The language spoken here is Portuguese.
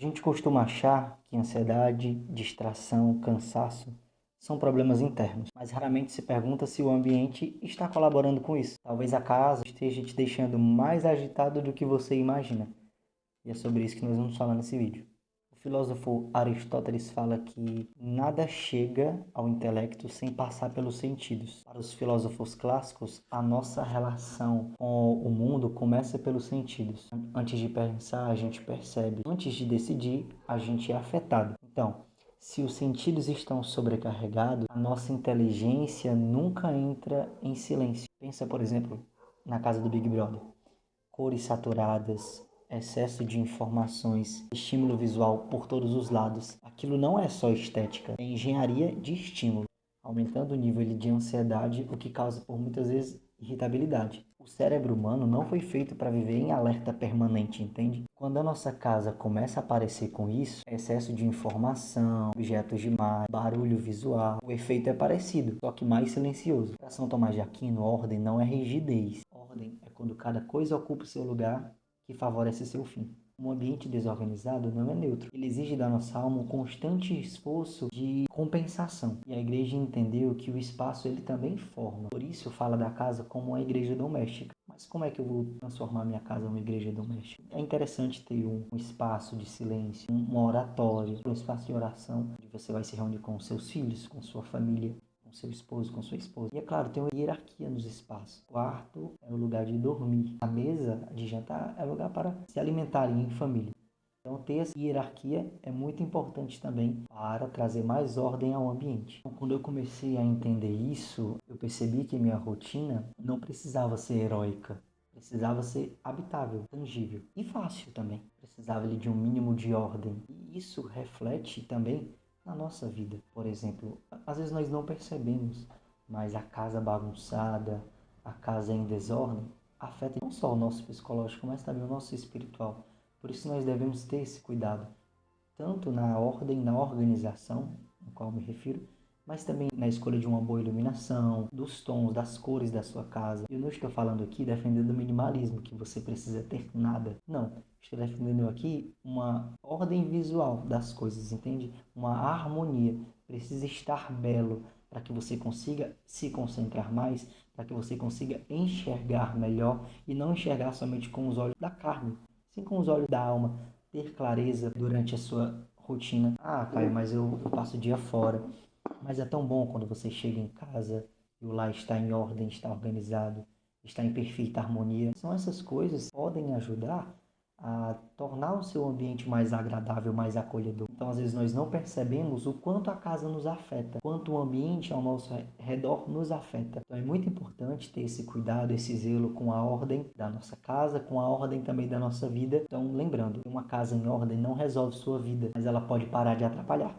gente costuma achar que ansiedade, distração, cansaço são problemas internos, mas raramente se pergunta se o ambiente está colaborando com isso. Talvez a casa esteja te deixando mais agitado do que você imagina. E é sobre isso que nós vamos falar nesse vídeo. O filósofo Aristóteles fala que nada chega ao intelecto sem passar pelos sentidos. Para os filósofos clássicos, a nossa relação com o mundo começa pelos sentidos. Antes de pensar, a gente percebe. Antes de decidir, a gente é afetado. Então, se os sentidos estão sobrecarregados, a nossa inteligência nunca entra em silêncio. Pensa, por exemplo, na casa do Big Brother. Cores saturadas, excesso de informações, estímulo visual por todos os lados. Aquilo não é só estética, é engenharia de estímulo, aumentando o nível de ansiedade, o que causa por muitas vezes irritabilidade. O cérebro humano não foi feito para viver em alerta permanente, entende? Quando a nossa casa começa a aparecer com isso, excesso de informação, objetos demais, barulho visual, o efeito é parecido, só que mais silencioso. Para São Tomás de Aquino, ordem não é rigidez. Ordem é quando cada coisa ocupa o seu lugar, que favorece seu fim. Um ambiente desorganizado não é neutro. Ele exige da nossa alma um constante esforço de compensação. E a igreja entendeu que o espaço ele também forma. Por isso fala da casa como uma igreja doméstica. Mas como é que eu vou transformar minha casa em uma igreja doméstica? É interessante ter um espaço de silêncio, um oratório, um espaço de oração, onde você vai se reunir com seus filhos, com sua família, seu esposo, com sua esposa. E é claro, tem uma hierarquia nos espaços. O quarto é o lugar de dormir. A mesa de jantar é o lugar para se alimentarem em família. Então, ter essa hierarquia é muito importante também para trazer mais ordem ao ambiente. Então, quando eu comecei a entender isso, eu percebi que minha rotina não precisava ser heróica. Precisava ser habitável, tangível e fácil também. Precisava de um mínimo de ordem. E isso reflete também na nossa vida. Por exemplo, às vezes nós não percebemos, mas a casa bagunçada, a casa em desordem, afeta não só o nosso psicológico, mas também o nosso espiritual. Por isso nós devemos ter esse cuidado, tanto na ordem, na organização, no qual me refiro, mas também na escolha de uma boa iluminação, dos tons, das cores da sua casa. Eu não estou falando aqui defendendo o minimalismo, que você precisa ter nada. Não, estou defendendo aqui uma ordem visual das coisas, entende? Uma harmonia. Precisa estar belo para que você consiga se concentrar mais, para que você consiga enxergar melhor e não enxergar somente com os olhos da carne, sim com os olhos da alma. Ter clareza durante a sua rotina. Ah, Caio, mas eu passo o dia fora. Mas é tão bom quando você chega em casa e o lar está em ordem, está organizado, está em perfeita harmonia. São essas coisas que podem ajudar a tornar o seu ambiente mais agradável, mais acolhedor. Então, às vezes, nós não percebemos o quanto a casa nos afeta, quanto o ambiente ao nosso redor nos afeta. Então, é muito importante ter esse cuidado, esse zelo com a ordem da nossa casa, com a ordem também da nossa vida. Então, lembrando, uma casa em ordem não resolve sua vida, mas ela pode parar de atrapalhar.